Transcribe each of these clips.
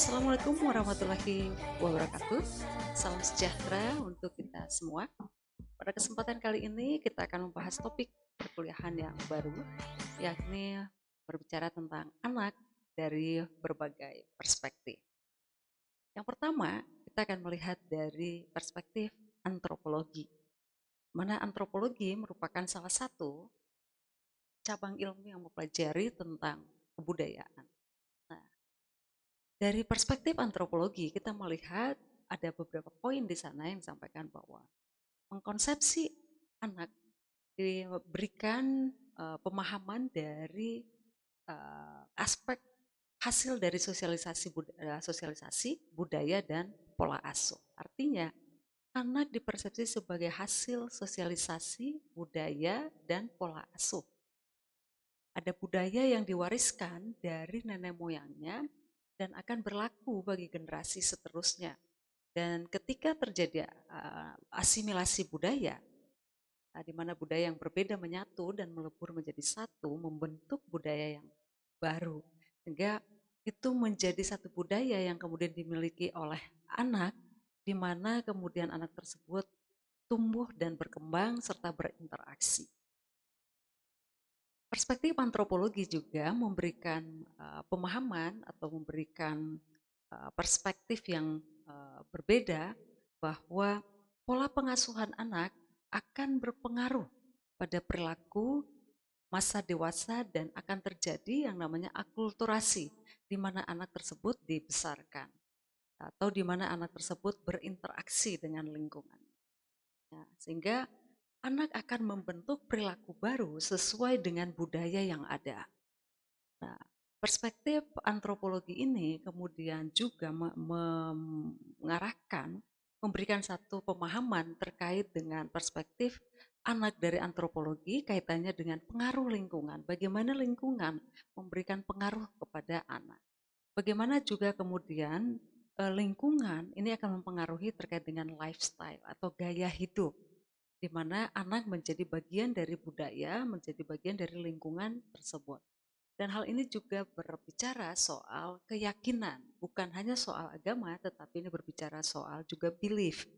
Assalamualaikum warahmatullahi wabarakatuh. Salam sejahtera untuk kita semua. Pada kesempatan kali ini kita akan membahas topik perkuliahan yang baru, yakni berbicara tentang anak dari berbagai perspektif. Yang pertama, kita akan melihat dari perspektif antropologi, mana antropologi merupakan salah satu cabang ilmu yang mempelajari tentang kebudayaan. Nah, dari perspektif antropologi, kita melihat ada beberapa poin di sana yang disampaikan bahwa mengkonsepsi anak diberikan pemahaman dari aspek hasil dari sosialisasi budaya dan pola asuh. Artinya, anak dipersepsi sebagai hasil sosialisasi budaya dan pola asuh. Ada budaya yang diwariskan dari nenek moyangnya dan akan berlaku bagi generasi seterusnya. Dan ketika terjadi asimilasi budaya, di mana budaya yang berbeda menyatu dan melebur menjadi satu, membentuk budaya yang baru. Sehingga itu menjadi satu budaya yang kemudian dimiliki oleh anak, di mana kemudian anak tersebut tumbuh dan berkembang serta berinteraksi. Perspektif antropologi juga memberikan pemahaman atau memberikan perspektif yang berbeda bahwa pola pengasuhan anak akan berpengaruh pada perilaku masa dewasa dan akan terjadi yang namanya akulturasi, di mana anak tersebut dibesarkan atau di mana anak tersebut berinteraksi dengan lingkungan. Ya, sehingga anak akan membentuk perilaku baru sesuai dengan budaya yang ada. Nah, perspektif antropologi ini kemudian juga mengarahkan, memberikan satu pemahaman terkait dengan perspektif anak dari antropologi kaitannya dengan pengaruh lingkungan. Bagaimana lingkungan memberikan pengaruh kepada anak. Bagaimana juga kemudian lingkungan ini akan mempengaruhi terkait dengan lifestyle atau gaya hidup, di mana anak menjadi bagian dari budaya, menjadi bagian dari lingkungan tersebut. Dan hal ini juga berbicara soal keyakinan, bukan hanya soal agama, tetapi ini berbicara soal juga belief.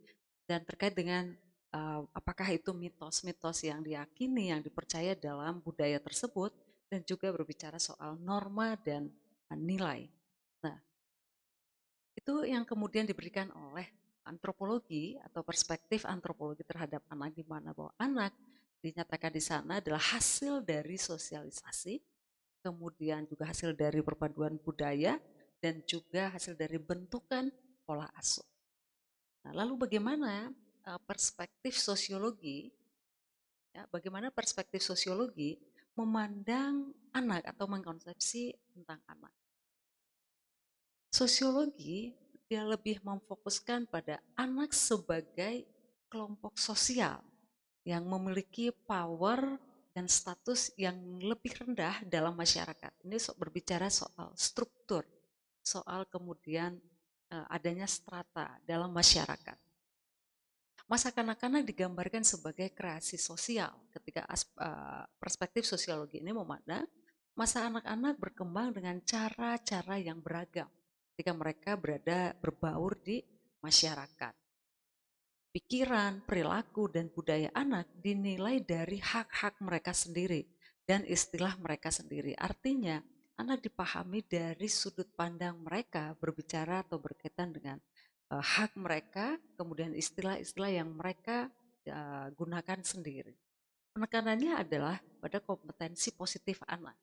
Dan terkait dengan apakah itu mitos-mitos yang diyakini, yang dipercaya dalam budaya tersebut, dan juga berbicara soal norma dan nilai. Nah, itu yang kemudian diberikan oleh antropologi atau perspektif antropologi terhadap anak, di mana bahwa anak dinyatakan di sana adalah hasil dari sosialisasi, kemudian juga hasil dari perpaduan budaya, dan juga hasil dari bentukan pola asuh. Nah, lalu bagaimana perspektif sosiologi, ya, bagaimana perspektif sosiologi memandang anak atau mengkonsepsi tentang anak? Sosiologi dia lebih memfokuskan pada anak sebagai kelompok sosial yang memiliki power dan status yang lebih rendah dalam masyarakat. Ini berbicara soal struktur, soal kemudian adanya strata dalam masyarakat. Masa kanak-kanak digambarkan sebagai kreasi sosial ketika perspektif sosiologi ini memandang masa anak-anak berkembang dengan cara-cara yang beragam ketika mereka berbaur di masyarakat. Pikiran, perilaku, dan budaya anak dinilai dari hak-hak mereka sendiri dan istilah mereka sendiri. Artinya, anak dipahami dari sudut pandang mereka berbicara atau berkaitan dengan hak mereka, kemudian istilah-istilah yang mereka gunakan sendiri. Penekanannya adalah pada kompetensi positif anak.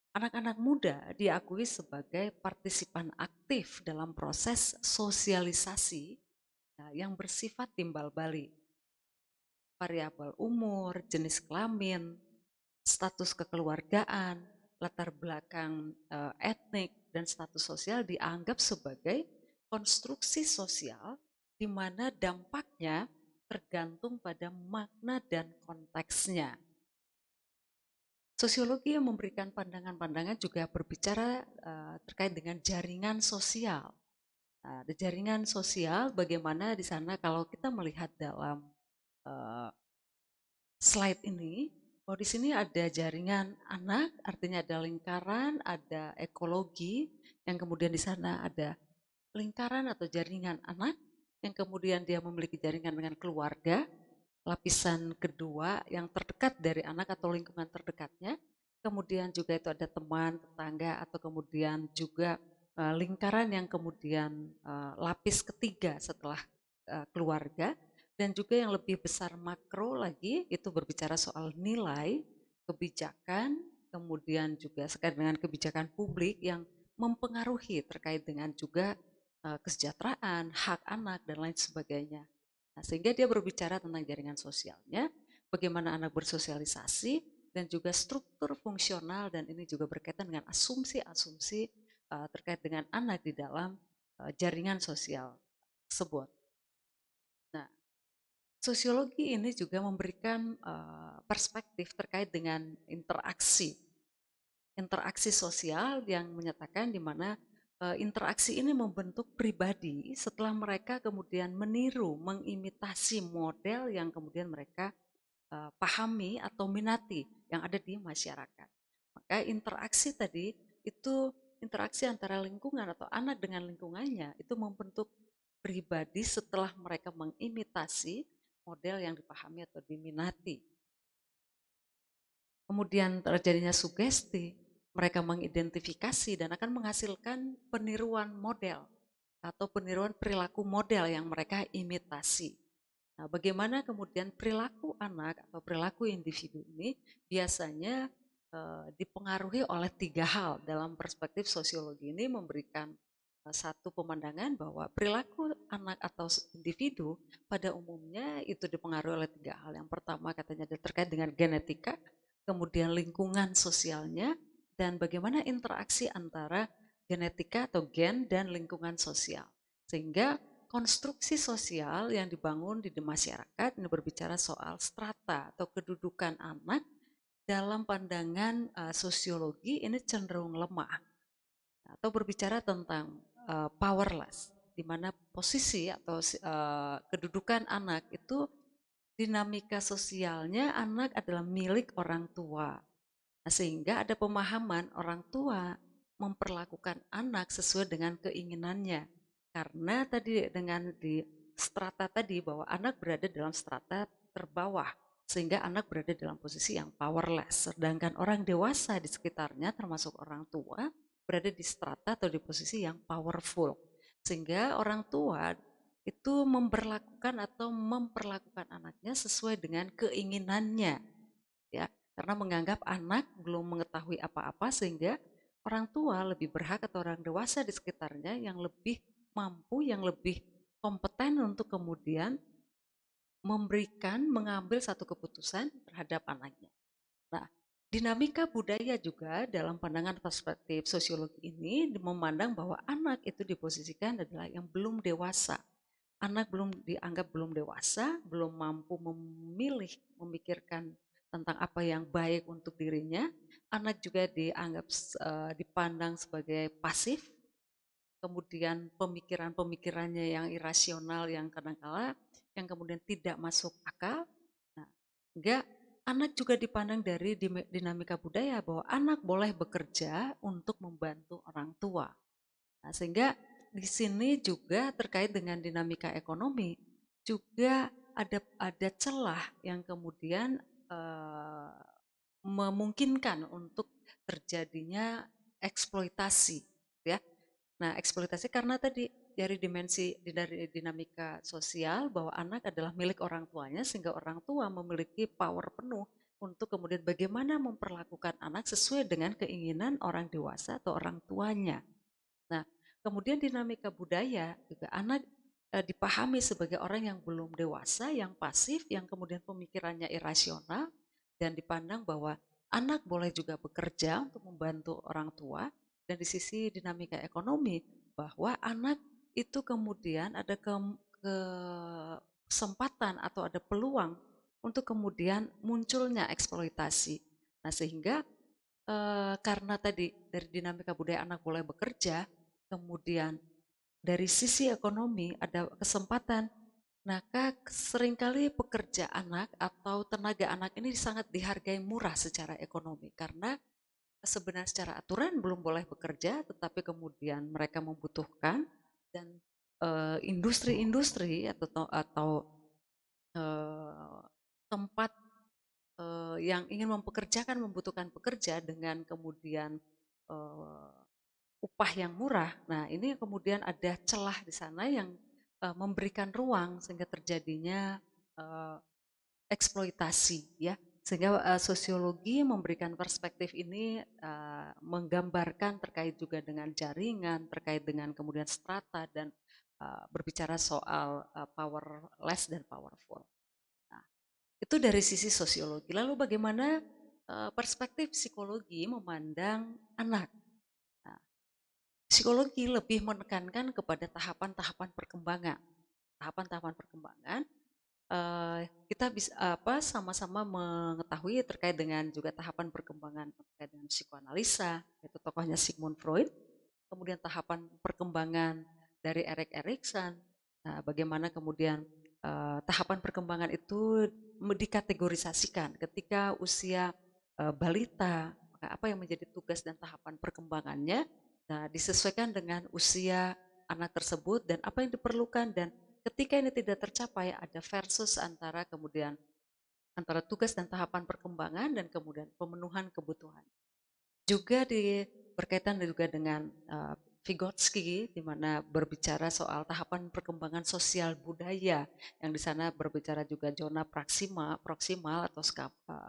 Anak-anak muda diakui sebagai partisipan aktif dalam proses sosialisasi yang bersifat timbal balik. Variabel umur, jenis kelamin, status kekeluargaan, latar belakang etnik, dan status sosial dianggap sebagai konstruksi sosial di mana dampaknya tergantung pada makna dan konteksnya. Sosiologi yang memberikan pandangan-pandangan juga berbicara terkait dengan jaringan sosial. Nah, di jaringan sosial bagaimana di sana kalau kita melihat dalam slide ini, Oh, di sini ada jaringan anak, artinya ada lingkaran, ada ekologi, yang kemudian di sana ada lingkaran atau jaringan anak, yang kemudian dia memiliki jaringan dengan keluarga, lapisan kedua yang terdekat dari anak atau lingkungan terdekatnya, kemudian juga itu ada teman, tetangga, atau kemudian juga lingkaran yang kemudian lapis ketiga setelah keluarga, dan juga yang lebih besar makro lagi itu berbicara soal nilai, kebijakan, kemudian juga sekait dengan kebijakan publik yang mempengaruhi terkait dengan juga kesejahteraan, hak anak, dan lain sebagainya. Nah, sehingga dia berbicara tentang jaringan sosialnya, bagaimana anak bersosialisasi, dan juga struktur fungsional, dan ini juga berkaitan dengan asumsi-asumsi terkait dengan anak di dalam jaringan sosial tersebut. Nah, sosiologi ini juga memberikan perspektif terkait dengan interaksi sosial yang menyatakan di mana interaksi ini membentuk pribadi setelah mereka kemudian meniru, mengimitasi model yang kemudian mereka pahami atau minati yang ada di masyarakat. Maka interaksi tadi itu interaksi antara lingkungan atau anak dengan lingkungannya itu membentuk pribadi setelah mereka mengimitasi model yang dipahami atau diminati. Kemudian terjadinya sugesti, mereka mengidentifikasi dan akan menghasilkan peniruan model atau peniruan perilaku model yang mereka imitasi. Nah, bagaimana kemudian perilaku anak atau perilaku individu ini biasanya dipengaruhi oleh 3 hal. Dalam perspektif sosiologi ini memberikan satu pemandangan bahwa perilaku anak atau individu pada umumnya itu dipengaruhi oleh 3 hal. Yang pertama katanya terkait dengan genetika, kemudian lingkungan sosialnya, dan bagaimana interaksi antara genetika atau gen dan lingkungan sosial. Sehingga konstruksi sosial yang dibangun di masyarakat ini berbicara soal strata atau kedudukan anak dalam pandangan sosiologi ini cenderung lemah atau berbicara tentang powerless, di mana posisi atau kedudukan anak itu dinamika sosialnya anak adalah milik orang tua. Nah, sehingga ada pemahaman orang tua memperlakukan anak sesuai dengan keinginannya. Karena tadi dengan di strata tadi bahwa anak berada dalam strata terbawah, sehingga anak berada dalam posisi yang powerless. Sedangkan orang dewasa di sekitarnya termasuk orang tua berada di strata atau di posisi yang powerful. Sehingga orang tua itu memperlakukan anaknya sesuai dengan keinginannya, ya, karena menganggap anak belum mengetahui apa-apa sehingga orang tua lebih berhak atau orang dewasa di sekitarnya yang lebih mampu, yang lebih kompeten untuk kemudian mengambil satu keputusan terhadap anaknya. Nah, dinamika budaya juga dalam pandangan perspektif sosiologi ini memandang bahwa anak itu diposisikan adalah yang belum dewasa. Anak dianggap belum dewasa, belum mampu memilih, memikirkan tentang apa yang baik untuk dirinya. Anak juga dianggap dipandang sebagai pasif, kemudian pemikiran-pemikirannya yang irasional yang kadang-kala yang kemudian tidak masuk akal. Nah, enggak, anak juga dipandang dari dinamika budaya bahwa anak boleh bekerja untuk membantu orang tua. Nah, sehingga di sini juga terkait dengan dinamika ekonomi juga ada celah yang kemudian memungkinkan untuk terjadinya eksploitasi, ya. Nah, eksploitasi karena tadi dari dinamika sosial bahwa anak adalah milik orang tuanya sehingga orang tua memiliki power penuh untuk kemudian bagaimana memperlakukan anak sesuai dengan keinginan orang dewasa atau orang tuanya. Nah, kemudian dinamika budaya juga anak dipahami sebagai orang yang belum dewasa, yang pasif, yang kemudian pemikirannya irasional dan dipandang bahwa anak boleh juga bekerja untuk membantu orang tua. Dan di sisi dinamika ekonomi bahwa anak itu kemudian ada kesempatan atau ada peluang untuk kemudian munculnya eksploitasi. Nah, sehingga karena tadi dari dinamika budaya anak boleh bekerja, kemudian dari sisi ekonomi ada kesempatan. Maka seringkali pekerja anak atau tenaga anak ini sangat dihargai murah secara ekonomi karena sebenarnya secara aturan belum boleh bekerja, tetapi kemudian mereka membutuhkan dan industri-industri atau tempat yang ingin mempekerjakan membutuhkan pekerja dengan kemudian upah yang murah. Nah, ini kemudian ada celah di sana yang memberikan ruang sehingga terjadinya eh, eksploitasi, ya. Sehingga sosiologi memberikan perspektif ini menggambarkan terkait juga dengan jaringan, terkait dengan kemudian strata dan berbicara soal powerless dan powerful. Nah, itu dari sisi sosiologi. Lalu bagaimana perspektif psikologi memandang anak? Nah, psikologi lebih menekankan kepada tahapan-tahapan perkembangan. Tahapan-tahapan perkembangan kita bisa sama-sama mengetahui terkait dengan juga tahapan perkembangan terkait dengan psikoanalisa, yaitu tokohnya Sigmund Freud, kemudian tahapan perkembangan dari Erik Erikson, bagaimana kemudian tahapan perkembangan itu dikategorisasikan ketika usia balita, maka apa yang menjadi tugas dan tahapan perkembangannya, nah disesuaikan dengan usia anak tersebut dan apa yang diperlukan, dan ketika ini tidak tercapai ada versus antara tugas dan tahapan perkembangan dan kemudian pemenuhan kebutuhan. Juga berkaitan juga dengan Vygotsky, di mana berbicara soal tahapan perkembangan sosial budaya, yang di sana berbicara juga zona proksimal atau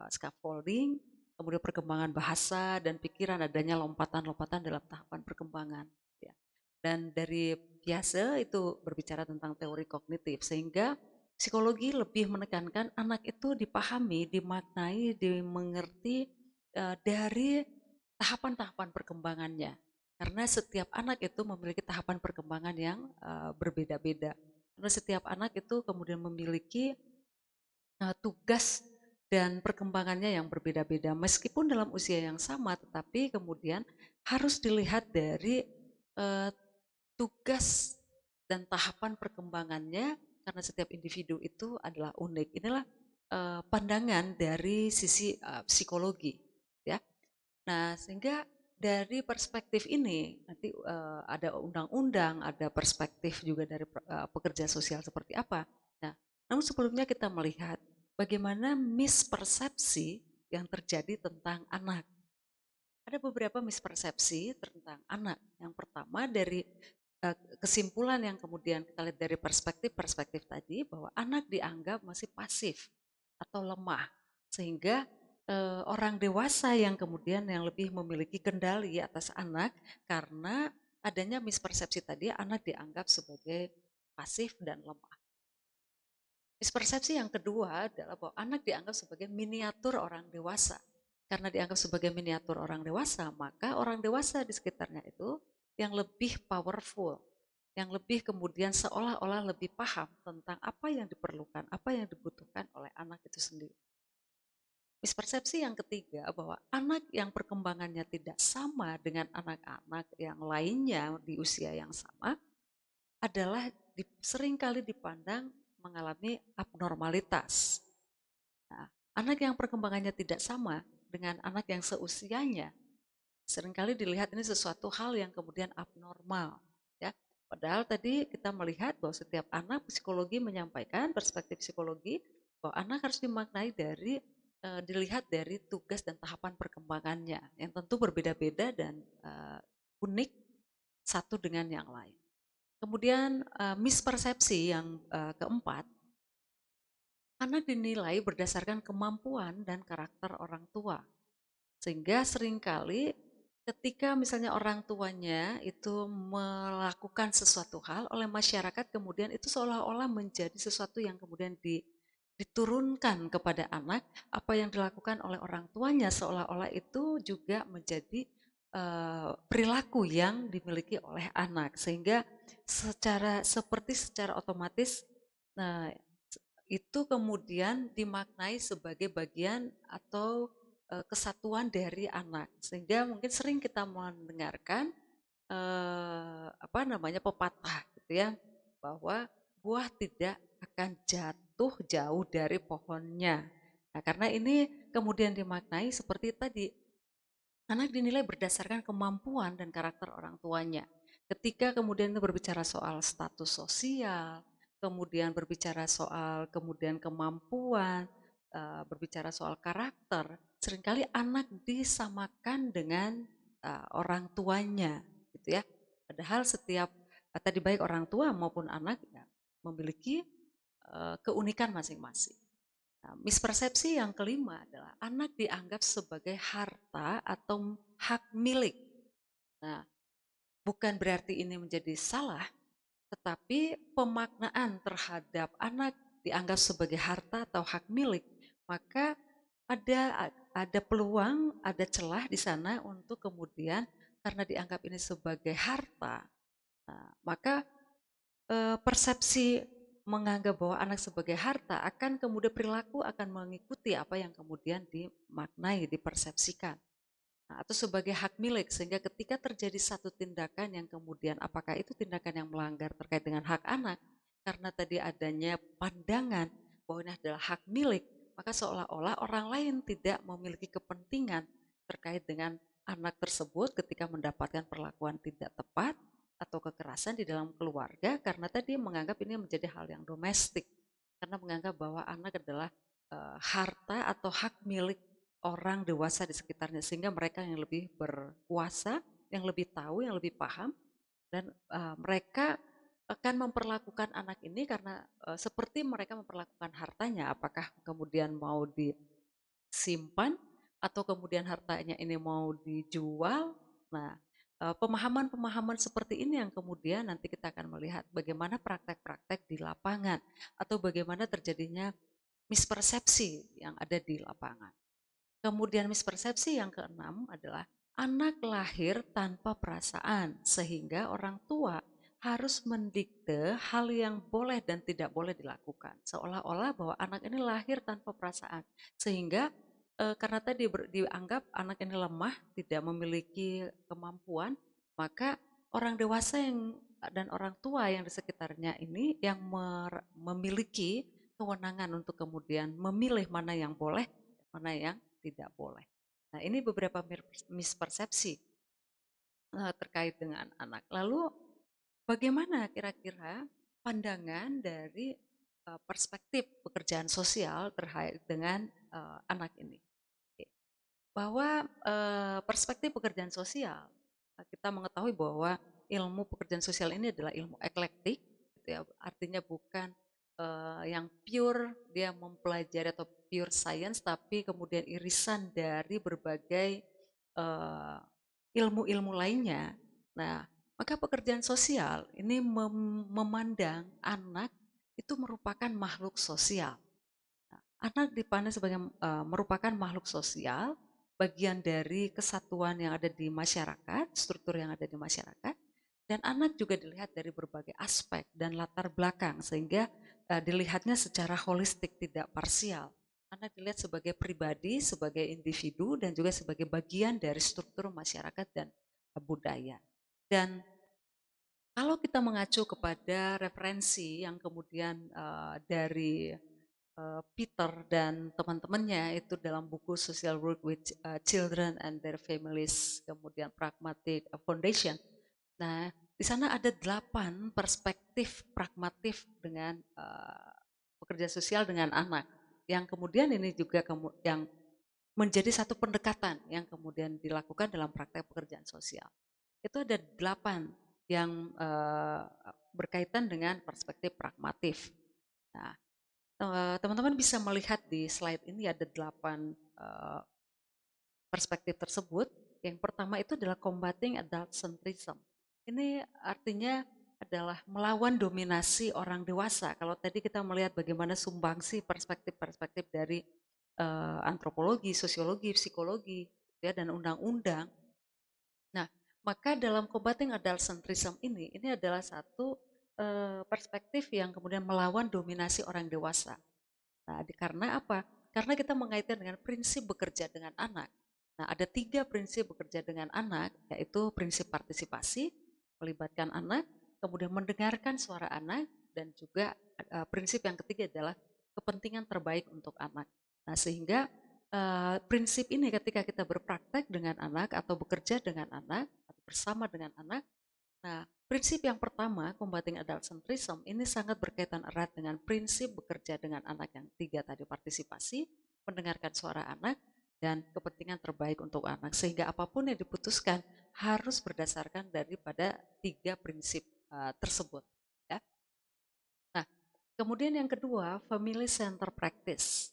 scaffolding, kemudian perkembangan bahasa dan pikiran, adanya lompatan-lompatan dalam tahapan perkembangan. Ya. Dan dari Piaget itu berbicara tentang teori kognitif, sehingga psikologi lebih menekankan anak itu dipahami, dimaknai, dimengerti dari tahapan-tahapan perkembangannya. Karena setiap anak itu memiliki tahapan perkembangan yang berbeda-beda. Karena setiap anak itu kemudian memiliki tugas dan perkembangannya yang berbeda-beda. Meskipun dalam usia yang sama, tetapi kemudian harus dilihat dari tugas dan tahapan perkembangannya, karena setiap individu itu adalah unik. Inilah pandangan dari sisi psikologi, ya. Nah, sehingga dari perspektif ini nanti ada undang-undang, ada perspektif juga dari pekerja sosial seperti apa. Nah, namun sebelumnya kita melihat bagaimana mispersepsi yang terjadi tentang anak. Ada beberapa mispersepsi tentang anak. Yang pertama dari kesimpulan yang kemudian kita lihat dari perspektif tadi, bahwa anak dianggap masih pasif atau lemah, sehingga orang dewasa yang kemudian yang lebih memiliki kendali atas anak, karena adanya mispersepsi tadi, anak dianggap sebagai pasif dan lemah. Mispersepsi yang kedua adalah bahwa anak dianggap sebagai miniatur orang dewasa. Karena dianggap sebagai miniatur orang dewasa, maka orang dewasa di sekitarnya itu yang lebih powerful, yang lebih kemudian seolah-olah lebih paham tentang apa yang diperlukan, apa yang dibutuhkan oleh anak itu sendiri. Mispersepsi yang ketiga, bahwa anak yang perkembangannya tidak sama dengan anak-anak yang lainnya di usia yang sama adalah seringkali dipandang mengalami abnormalitas. Nah, anak yang perkembangannya tidak sama dengan anak yang seusianya seringkali dilihat ini sesuatu hal yang kemudian abnormal, ya. Padahal tadi kita melihat bahwa setiap anak, psikologi menyampaikan perspektif psikologi bahwa anak harus dimaknai dari dilihat dari tugas dan tahapan perkembangannya yang tentu berbeda-beda dan unik satu dengan yang lain. Kemudian mispersepsi yang keempat, anak dinilai berdasarkan kemampuan dan karakter orang tua. Sehingga seringkali ketika misalnya orang tuanya itu melakukan sesuatu hal oleh masyarakat, kemudian itu seolah-olah menjadi sesuatu yang kemudian diturunkan kepada anak, apa yang dilakukan oleh orang tuanya seolah-olah itu juga menjadi perilaku yang dimiliki oleh anak, sehingga secara otomatis nah, itu kemudian dimaknai sebagai bagian atau kesatuan dari anak, sehingga mungkin sering kita mendengarkan pepatah gitu ya, bahwa buah tidak akan jatuh jauh dari pohonnya. Nah, karena ini kemudian dimaknai seperti tadi, anak dinilai berdasarkan kemampuan dan karakter orang tuanya. Ketika kemudian itu berbicara soal status sosial, kemudian berbicara soal kemudian kemampuan, berbicara soal karakter, seringkali anak disamakan dengan orang tuanya, gitu ya. Padahal setiap tadi baik orang tua maupun anak ya, memiliki keunikan masing-masing. Nah, mispersepsi yang kelima adalah anak dianggap sebagai harta atau hak milik. Nah, bukan berarti ini menjadi salah, tetapi pemaknaan terhadap anak dianggap sebagai harta atau hak milik, maka ada peluang, ada celah di sana untuk kemudian karena dianggap ini sebagai harta, nah, maka persepsi menganggap bahwa anak sebagai harta akan kemudian perilaku akan mengikuti apa yang kemudian dimaknai, dipersepsikan. Nah, atau sebagai hak milik, sehingga ketika terjadi satu tindakan yang kemudian apakah itu tindakan yang melanggar terkait dengan hak anak, karena tadi adanya pandangan bahwa ini adalah hak milik, maka seolah-olah orang lain tidak memiliki kepentingan terkait dengan anak tersebut ketika mendapatkan perlakuan tidak tepat atau kekerasan di dalam keluarga, karena tadi menganggap ini menjadi hal yang domestik, karena menganggap bahwa anak adalah harta atau hak milik orang dewasa di sekitarnya, sehingga mereka yang lebih berkuasa, yang lebih tahu, yang lebih paham, dan mereka akan memperlakukan anak ini karena seperti mereka memperlakukan hartanya, apakah kemudian mau disimpan atau kemudian hartanya ini mau dijual. Nah, pemahaman-pemahaman seperti ini yang kemudian nanti kita akan melihat bagaimana praktek-praktek di lapangan atau bagaimana terjadinya mispersepsi yang ada di lapangan. Kemudian mispersepsi yang keenam adalah anak lahir tanpa perasaan, sehingga orang tua harus mendikte hal yang boleh dan tidak boleh dilakukan. Seolah-olah bahwa anak ini lahir tanpa perasaan, sehingga karena tadi dianggap anak ini lemah, tidak memiliki kemampuan, maka orang dewasa dan orang tua yang di sekitarnya ini yang memiliki kewenangan untuk kemudian memilih mana yang boleh, mana yang tidak boleh. Nah, ini beberapa mispersepsi terkait dengan anak. Lalu bagaimana kira-kira pandangan dari perspektif pekerjaan sosial terkait dengan anak ini? Bahwa perspektif pekerjaan sosial, kita mengetahui bahwa ilmu pekerjaan sosial ini adalah ilmu eklektik, gitu ya, artinya bukan yang pure dia mempelajari atau pure science, tapi kemudian irisan dari berbagai ilmu-ilmu lainnya. Nah, maka pekerjaan sosial ini memandang anak itu merupakan makhluk sosial. Nah, anak dipandang sebagai merupakan makhluk sosial, bagian dari kesatuan yang ada di masyarakat, struktur yang ada di masyarakat, dan anak juga dilihat dari berbagai aspek dan latar belakang, sehingga dilihatnya secara holistik, tidak parsial. Anak dilihat sebagai pribadi, sebagai individu, dan juga sebagai bagian dari struktur masyarakat dan budaya. Dan kalau kita mengacu kepada referensi yang kemudian dari Peter dan teman-temannya itu dalam buku Social Work with Children and Their Families, kemudian Pragmatic Foundation. Nah, di sana ada 8 perspektif pragmatif dengan pekerja sosial dengan anak. Yang kemudian ini juga yang menjadi satu pendekatan yang kemudian dilakukan dalam praktek pekerjaan sosial. Itu ada 8 yang berkaitan dengan perspektif pragmatif. Nah, teman-teman bisa melihat di slide ini ada 8 perspektif tersebut. Yang pertama itu adalah combating adultcentrism. Ini artinya adalah melawan dominasi orang dewasa. Kalau tadi kita melihat bagaimana sumbangsi perspektif-perspektif dari antropologi, sosiologi, psikologi, ya, dan undang-undang. Nah, maka dalam combating adultcentrism ini adalah satu perspektif yang kemudian melawan dominasi orang dewasa. Nah, karena apa? Karena kita mengaitkan dengan prinsip bekerja dengan anak. Nah, ada 3 prinsip bekerja dengan anak, yaitu prinsip partisipasi, melibatkan anak, kemudian mendengarkan suara anak, dan juga prinsip yang ketiga adalah kepentingan terbaik untuk anak. Nah, sehingga prinsip ini ketika kita berpraktek dengan anak atau bekerja dengan anak atau bersama dengan anak. Nah, prinsip yang pertama, combating adult centrism, ini sangat berkaitan erat dengan prinsip bekerja dengan anak yang tiga tadi, partisipasi, mendengarkan suara anak, dan kepentingan terbaik untuk anak. Sehingga apapun yang diputuskan harus berdasarkan daripada tiga prinsip tersebut. Ya. Nah, kemudian yang kedua, family center practice.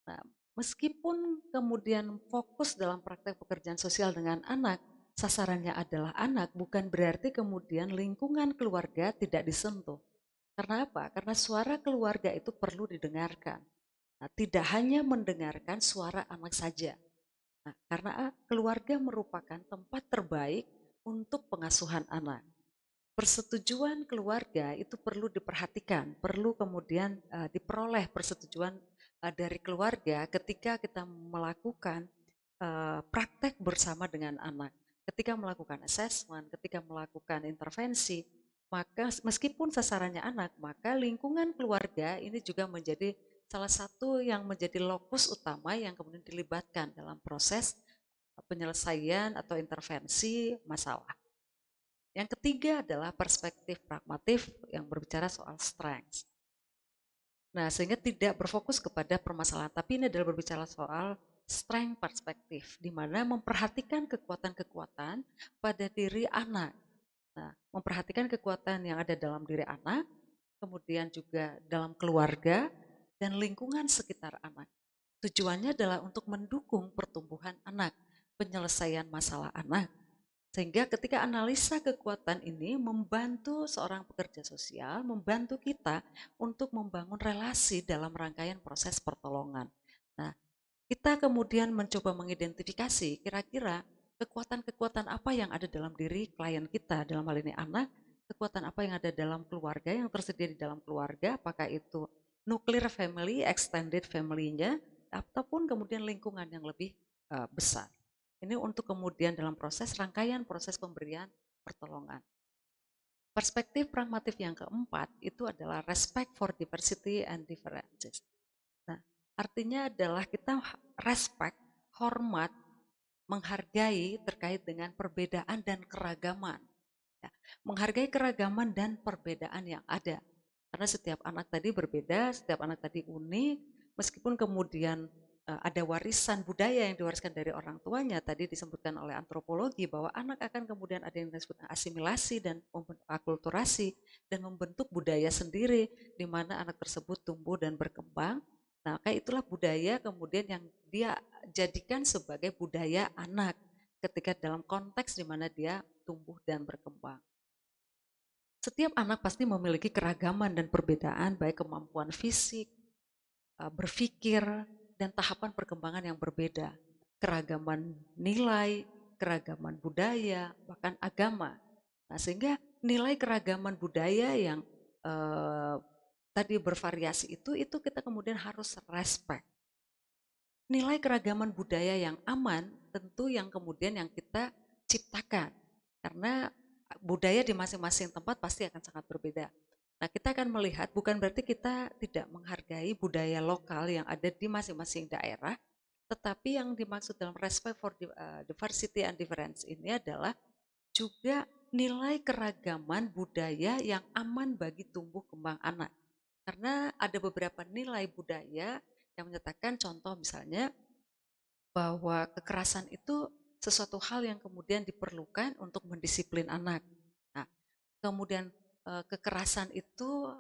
Nah, meskipun kemudian fokus dalam praktek pekerjaan sosial dengan anak, sasarannya adalah anak, bukan berarti kemudian lingkungan keluarga tidak disentuh. Karena apa? Karena suara keluarga itu perlu didengarkan. Nah, tidak hanya mendengarkan suara anak saja. Nah, karena keluarga merupakan tempat terbaik untuk pengasuhan anak. Persetujuan keluarga itu perlu diperhatikan, perlu kemudian diperoleh persetujuan dari keluarga ketika kita melakukan praktek bersama dengan anak. Ketika melakukan assessment, ketika melakukan intervensi, maka meskipun sasarannya anak, maka lingkungan keluarga ini juga menjadi salah satu yang menjadi lokus utama yang kemudian dilibatkan dalam proses penyelesaian atau intervensi masalah. Yang ketiga adalah perspektif pragmatif yang berbicara soal strength. Nah, sehingga tidak berfokus kepada permasalahan, tapi ini adalah berbicara soal strength perspektif, di mana memperhatikan kekuatan-kekuatan pada diri anak. Nah, memperhatikan kekuatan yang ada dalam diri anak, kemudian juga dalam keluarga, dan lingkungan sekitar anak. Tujuannya adalah untuk mendukung pertumbuhan anak, penyelesaian masalah anak, sehingga ketika analisa kekuatan ini membantu seorang pekerja sosial, membantu kita untuk membangun relasi dalam rangkaian proses pertolongan. Nah, kita kemudian mencoba mengidentifikasi kira-kira kekuatan-kekuatan apa yang ada dalam diri klien kita, dalam hal ini anak, kekuatan apa yang ada dalam keluarga, yang tersedia di dalam keluarga, apakah itu nuclear family, extended family-nya, ataupun kemudian lingkungan yang lebih besar. Ini untuk kemudian dalam rangkaian proses pemberian pertolongan. Perspektif pragmatif yang keempat itu adalah respect for diversity and differences. Nah, artinya adalah kita respect, hormat, menghargai terkait dengan perbedaan dan keragaman. Ya, menghargai keragaman dan perbedaan yang ada. Karena setiap anak tadi berbeda, setiap anak tadi unik, meskipun kemudian ada warisan budaya yang diwariskan dari orang tuanya, tadi disebutkan oleh antropologi bahwa anak akan kemudian ada yang disebut asimilasi dan akulturasi dan membentuk budaya sendiri di mana anak tersebut tumbuh dan berkembang. Nah, kayak itulah budaya kemudian yang dia jadikan sebagai budaya anak ketika dalam konteks di mana dia tumbuh dan berkembang. Setiap anak pasti memiliki keragaman dan perbedaan, baik kemampuan fisik, berpikir, dan tahapan perkembangan yang berbeda. Keragaman nilai, keragaman budaya, bahkan agama. Nah, sehingga nilai keragaman budaya yang tadi bervariasi itu kita kemudian harus respect. Nilai keragaman budaya yang aman tentu yang kemudian yang kita ciptakan. Karena budaya di masing-masing tempat pasti akan sangat berbeda. Nah, kita akan melihat bukan berarti kita tidak menghargai budaya lokal yang ada di masing-masing daerah, tetapi yang dimaksud dalam respect for diversity and difference ini adalah juga nilai keragaman budaya yang aman bagi tumbuh kembang anak. Karena ada beberapa nilai budaya yang menyatakan contoh misalnya bahwa kekerasan itu sesuatu hal yang kemudian diperlukan untuk mendisiplin anak. Nah, kemudian kekerasan itu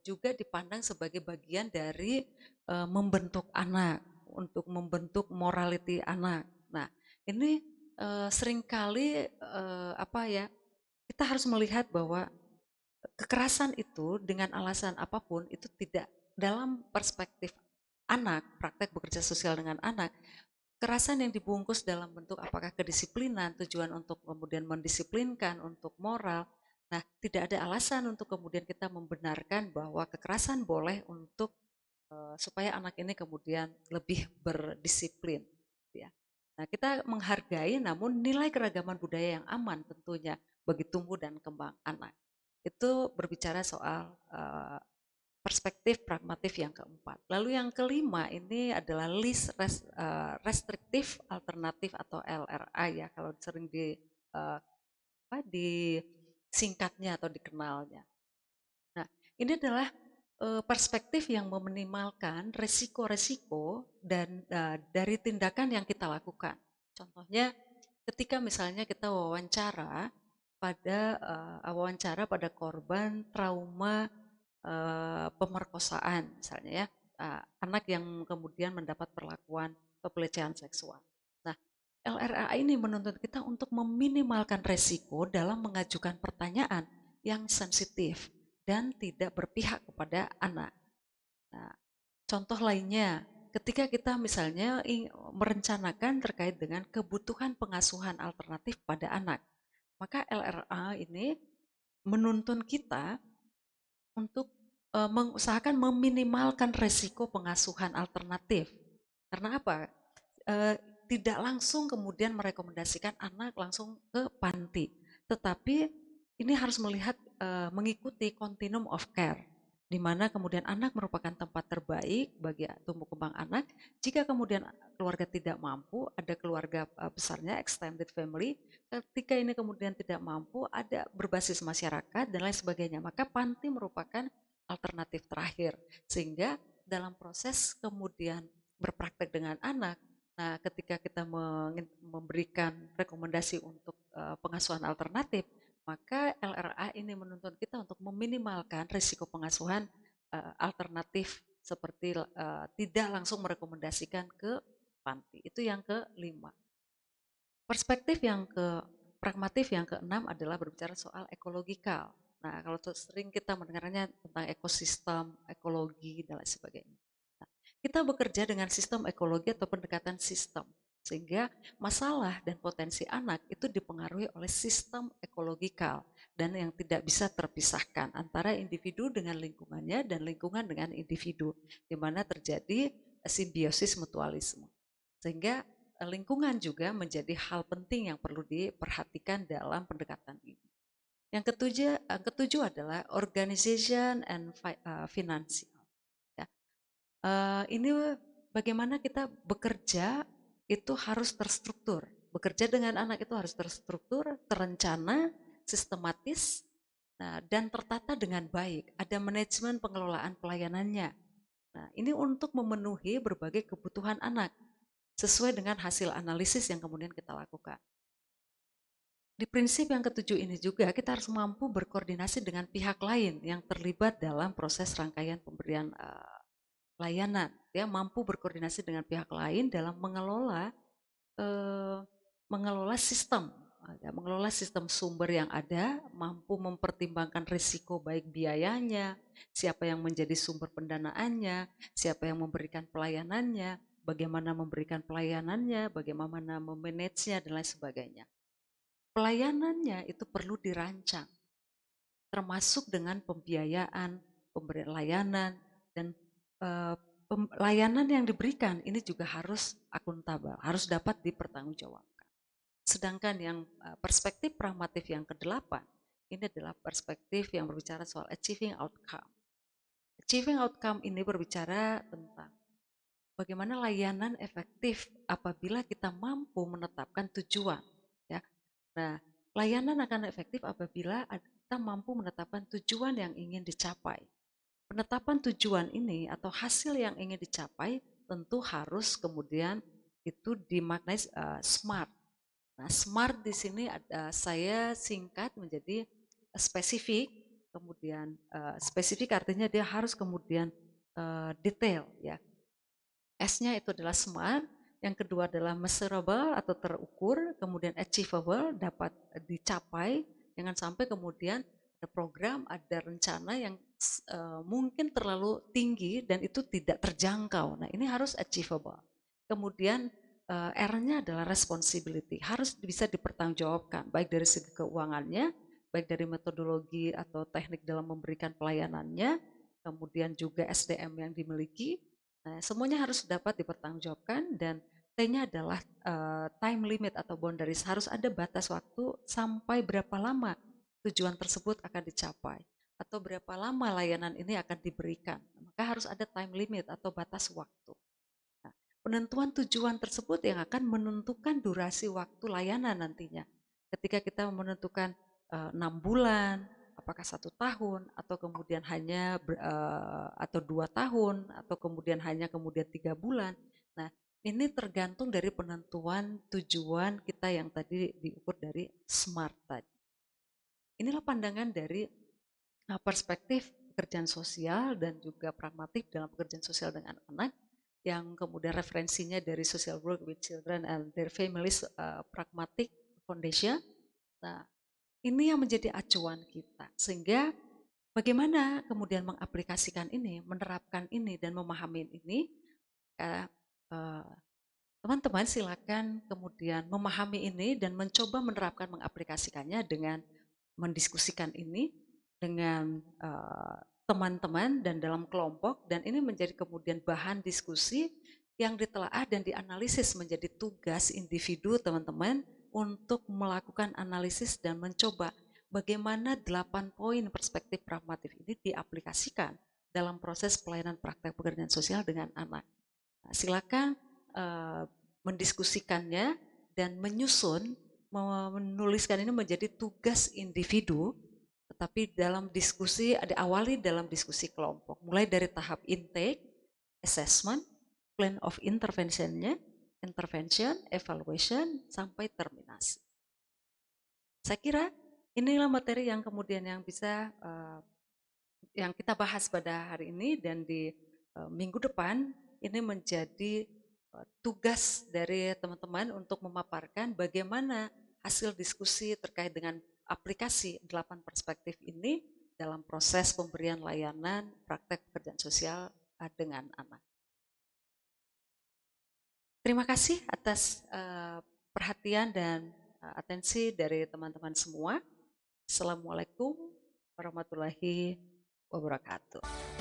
juga dipandang sebagai bagian dari membentuk anak, untuk membentuk morality anak. Nah, ini seringkali apa ya, kita harus melihat bahwa kekerasan itu dengan alasan apapun itu tidak dalam perspektif anak, praktek bekerja sosial dengan anak, kekerasan yang dibungkus dalam bentuk apakah kedisiplinan, tujuan untuk kemudian mendisiplinkan, untuk moral. Nah, tidak ada alasan untuk kemudian kita membenarkan bahwa kekerasan boleh untuk supaya anak ini kemudian lebih berdisiplin. Ya. Nah, kita menghargai namun nilai keragaman budaya yang aman tentunya bagi tumbuh dan kembang anak. Itu berbicara soal perspektif pragmatif yang keempat. Lalu yang kelima ini adalah restriktif alternatif atau LRA ya, kalau sering disingkatnya atau dikenalnya. Nah, ini adalah perspektif yang meminimalkan resiko-resiko dan dari tindakan yang kita lakukan. Contohnya, ketika misalnya kita wawancara pada korban trauma pemerkosaan, misalnya ya, anak yang kemudian mendapat perlakuan pelecehan seksual. Nah, LRA ini menuntut kita untuk meminimalkan resiko dalam mengajukan pertanyaan yang sensitif dan tidak berpihak kepada anak. Nah, contoh lainnya, ketika kita misalnya merencanakan terkait dengan kebutuhan pengasuhan alternatif pada anak, maka LRA ini menuntun kita untuk mengusahakan meminimalkan resiko pengasuhan alternatif. Karena apa? Tidak langsung kemudian merekomendasikan anak langsung ke panti, tetapi ini harus mengikuti continuum of care, di mana kemudian anak merupakan tempat terbaik bagi tumbuh kembang anak. Jika kemudian keluarga tidak mampu, ada keluarga besarnya extended family. Ketika ini kemudian tidak mampu, ada berbasis masyarakat dan lain sebagainya, maka panti merupakan alternatif terakhir. Sehingga dalam proses kemudian berpraktek dengan anak, nah ketika kita memberikan rekomendasi untuk pengasuhan alternatif, maka LRA ini menuntut kita untuk meminimalkan risiko pengasuhan alternatif seperti tidak langsung merekomendasikan ke panti. Itu yang kelima. Perspektif pragmatif yang keenam adalah berbicara soal ekologikal. Nah, kalau sering kita mendengarnya tentang ekosistem, ekologi, dan lain sebagainya. Nah, kita bekerja dengan sistem ekologi atau pendekatan sistem, sehingga masalah dan potensi anak itu dipengaruhi oleh sistem ekologikal dan yang tidak bisa terpisahkan antara individu dengan lingkungannya dan lingkungan dengan individu, di mana terjadi simbiosis mutualisme. Sehingga lingkungan juga menjadi hal penting yang perlu diperhatikan dalam pendekatan ini. Yang ketujuh adalah organization and financial. Ya. Ini bagaimana kita bekerja itu harus terstruktur. Bekerja dengan anak itu harus terstruktur, terencana, sistematis, dan tertata dengan baik. Ada manajemen pengelolaan pelayanannya. Nah, ini untuk memenuhi berbagai kebutuhan anak sesuai dengan hasil analisis yang kemudian kita lakukan. Di prinsip yang ketujuh ini juga kita harus mampu berkoordinasi dengan pihak lain yang terlibat dalam proses rangkaian pemberian layanan, ya, mampu berkoordinasi dengan pihak lain dalam mengelola mengelola sistem sumber yang ada, mampu mempertimbangkan risiko baik biayanya, siapa yang menjadi sumber pendanaannya, siapa yang memberikan pelayanannya, bagaimana memberikan pelayanannya, bagaimana memanagenya, dan lain sebagainya. Pelayanannya itu perlu dirancang, termasuk dengan pembiayaan, pemberian layanan, dan layanan yang diberikan ini juga harus akuntabel, harus dapat dipertanggungjawabkan. Sedangkan yang perspektif pragmatif yang kedelapan, ini adalah perspektif yang berbicara soal achieving outcome. Achieving outcome ini berbicara tentang bagaimana layanan efektif apabila kita mampu menetapkan tujuan. Ya. Nah, layanan akan efektif apabila kita mampu menetapkan tujuan yang ingin dicapai. Penetapan tujuan ini atau hasil yang ingin dicapai tentu harus kemudian itu dimaknai SMART. Nah, SMART di sini saya singkat menjadi spesifik, kemudian spesifik artinya dia harus kemudian detail ya. S-nya itu adalah SMART, yang kedua adalah measurable atau terukur, kemudian achievable dapat dicapai, jangan sampai kemudian ada program, ada rencana yang mungkin terlalu tinggi dan itu tidak terjangkau. Nah, ini harus achievable. Kemudian R-nya adalah responsibility, harus bisa dipertanggungjawabkan baik dari segi keuangannya, baik dari metodologi atau teknik dalam memberikan pelayanannya, kemudian juga SDM yang dimiliki. Nah, semuanya harus dapat dipertanggungjawabkan dan T-nya adalah time limit atau boundaries, harus ada batas waktu sampai berapa lama tujuan tersebut akan dicapai. atau berapa lama layanan ini akan diberikan. Maka harus ada time limit atau batas waktu. Nah, penentuan tujuan tersebut yang akan menentukan durasi waktu layanan nantinya. Ketika kita menentukan 6 bulan, apakah 1 tahun, atau kemudian hanya atau 2 tahun, atau kemudian hanya kemudian 3 bulan. Nah, ini tergantung dari penentuan tujuan kita yang tadi diukur dari SMART tadi. Inilah pandangan dari perspektif pekerjaan sosial dan juga pragmatik dalam pekerjaan sosial dengan anak, yang kemudian referensinya dari Social Work with Children and Their Families Pragmatic Foundation. Nah, ini yang menjadi acuan kita, sehingga bagaimana kemudian mengaplikasikan ini, menerapkan ini, dan memahami ini. Teman-teman silakan kemudian memahami ini dan mencoba menerapkan, mengaplikasikannya dengan mendiskusikan ini dengan teman-teman dan dalam kelompok, dan ini menjadi kemudian bahan diskusi yang ditelaah dan dianalisis menjadi tugas individu teman-teman untuk melakukan analisis dan mencoba bagaimana 8 poin perspektif pragmatif ini diaplikasikan dalam proses pelayanan praktek pekerjaan sosial dengan anak. Nah, silakan mendiskusikannya dan menyusun, menuliskan ini menjadi tugas individu, tetapi dalam diskusi, diawali dalam diskusi kelompok, mulai dari tahap intake, assessment, plan of intervention-nya, intervention, evaluation, sampai terminasi. Saya kira inilah materi yang kemudian yang bisa yang kita bahas pada hari ini, dan di minggu depan ini menjadi tugas dari teman-teman untuk memaparkan bagaimana hasil diskusi terkait dengan aplikasi 8 perspektif ini dalam proses pemberian layanan praktek pekerjaan sosial dengan anak. Terima kasih atas perhatian dan atensi dari teman-teman semua. Assalamualaikum warahmatullahi wabarakatuh.